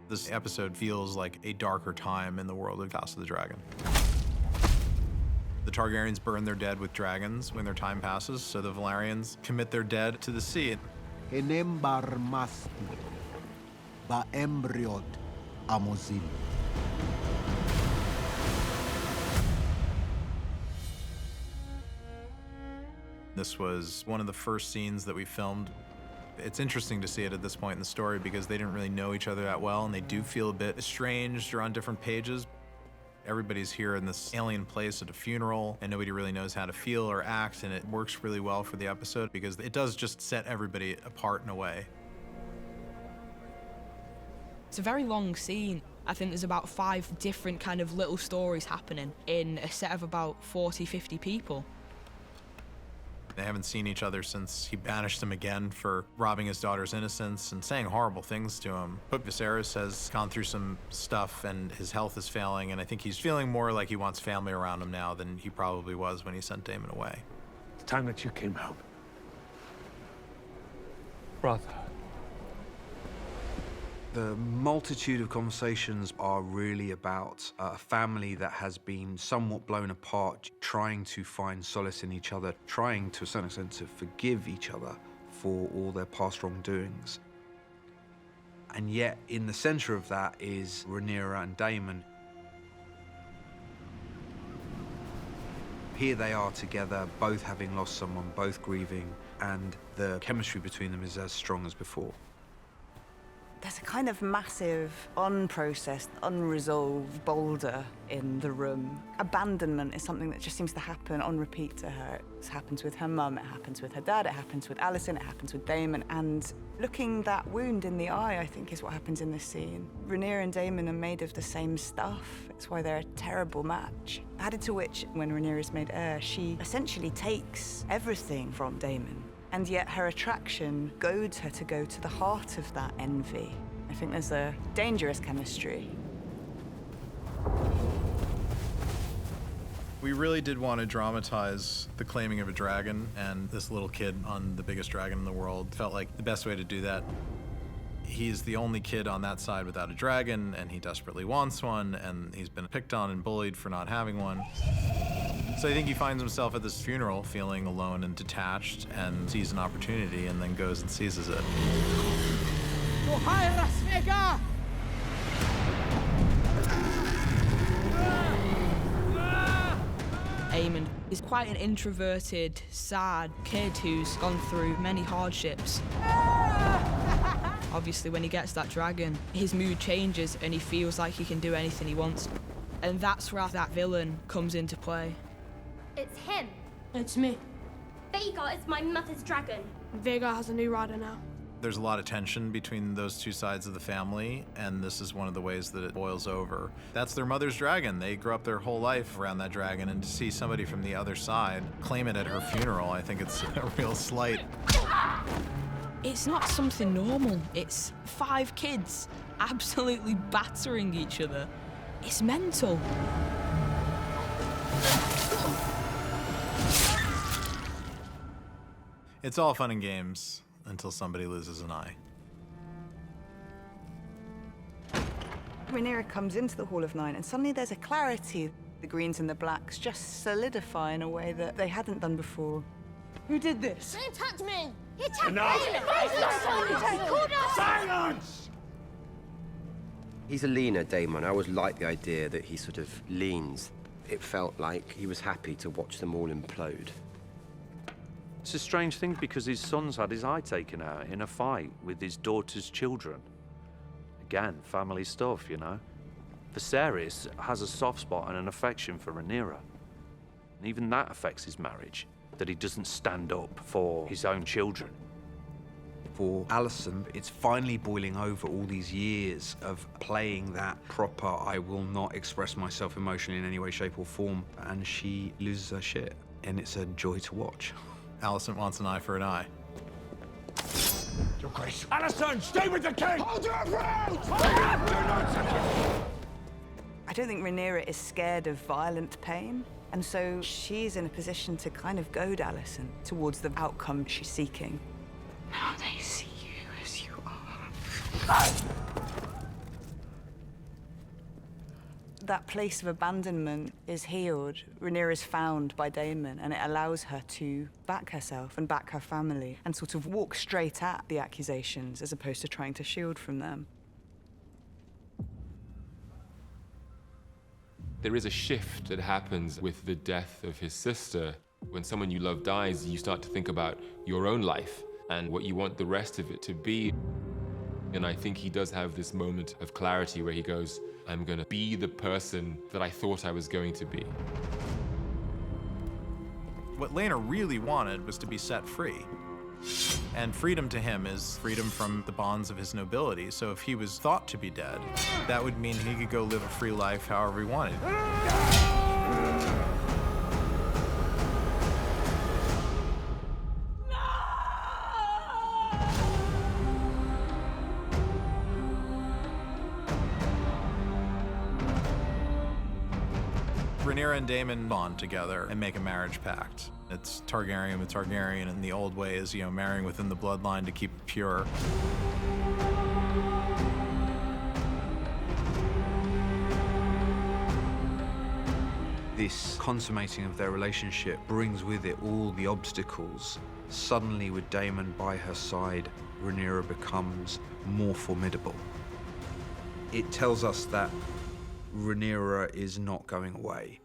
This episode feels like a darker time in the world of House of the Dragon. The Targaryens burn their dead with dragons when their time passes, so the Velaryons commit their dead to the sea. Enem barmasti, ba embryod amozil. This was one of the first scenes that we filmed. It's interesting to see it at this point in the story because they didn't really know each other that well, and they do feel a bit estranged or on different pages. Everybody's here in this alien place at a funeral, and nobody really knows how to feel or act, and it works really well for the episode because it does just set everybody apart in a way. It's a very long scene. I think there's about 5 different kind of little stories happening in a set of about 40, 50 people. They haven't seen each other since he banished them again for robbing his daughter's innocence and saying horrible things to him. But Viserys has gone through some stuff and his health is failing, and I think he's feeling more like he wants family around him now than he probably was when he sent Daemon away. It's time that you came home. Brother. The multitude of conversations are really about a family that has been somewhat blown apart, trying to find solace in each other, trying to a certain extent to forgive each other for all their past wrongdoings. And yet, in the center of that is Rhaenyra and Daemon. Here they are together, both having lost someone, both grieving, and the chemistry between them is as strong as before. There's a kind of massive, unprocessed, unresolved boulder in the room. Abandonment is something that just seems to happen on repeat to her. It happens with her mum, it happens with her dad, it happens with Alicent, it happens with Daemon. And looking that wound in the eye, I think, is what happens in this scene. Rhaenyra and Daemon are made of the same stuff. It's why they're a terrible match. Added to which, when Rhaenyra is made heir, she essentially takes everything from Daemon. And yet her attraction goads her to go to the heart of that envy. I think there's a dangerous chemistry. We really did want to dramatize the claiming of a dragon, and this little kid on the biggest dragon in the world felt like the best way to do that. He's the only kid on that side without a dragon, and he desperately wants one, and he's been picked on and bullied for not having one. So I think he finds himself at this funeral feeling alone and detached, and sees an opportunity and then goes and seizes it. Aemond is quite an introverted, sad kid who's gone through many hardships. Obviously, when he gets that dragon, his mood changes and he feels like he can do anything he wants. And that's where that villain comes into play. It's him. It's me. Vhagar is my mother's dragon. Vhagar has a new rider now. There's a lot of tension between those two sides of the family, and this is one of the ways that it boils over. That's their mother's dragon. They grew up their whole life around that dragon, and to see somebody from the other side claim it at her funeral, I think it's a real slight. It's not something normal. It's 5 kids absolutely battering each other. It's mental. It's all fun and games until somebody loses an eye. Rhaenyra comes into the Hall of Nine, and suddenly there's a clarity. The greens and the blacks just solidify in a way that they hadn't done before. Who did this? Don't touch me! He attacked Enough! Silence! He's a leaner Daemon. I always liked the idea that he sort of leans. It felt like he was happy to watch them all implode. It's a strange thing because his son's had his eye taken out in a fight with his daughter's children. Again, family stuff, you know. Viserys has a soft spot and an affection for Rhaenyra. And even that affects his marriage, that he doesn't stand up for his own children. For Alicent, it's finally boiling over all these years of playing that proper, I will not express myself emotionally in any way, shape, or form, and she loses her shit. And it's a joy to watch. Alicent wants an eye for an eye. Your Grace. Alicent, stay with the king! Hold your ground! I don't think Rhaenyra is scared of violent pain, and so she's in a position to kind of goad Alicent towards the outcome she's seeking. Now they see you as you are. That place of abandonment is healed. Rhaenyra is found by Daemon, and it allows her to back herself and back her family and sort of walk straight at the accusations as opposed to trying to shield from them. There is a shift that happens with the death of his sister. When someone you love dies, you start to think about your own life and what you want the rest of it to be. And I think he does have this moment of clarity where he goes, I'm gonna be the person that I thought I was going to be. What Laena really wanted was to be set free. And freedom to him is freedom from the bonds of his nobility. So if he was thought to be dead, that would mean he could go live a free life however he wanted. Rhaenyra and Daemon bond together and make a marriage pact. It's Targaryen with Targaryen, and the old way is, marrying within the bloodline to keep it pure. This consummating of their relationship brings with it all the obstacles. Suddenly, with Daemon by her side, Rhaenyra becomes more formidable. It tells us that Rhaenyra is not going away.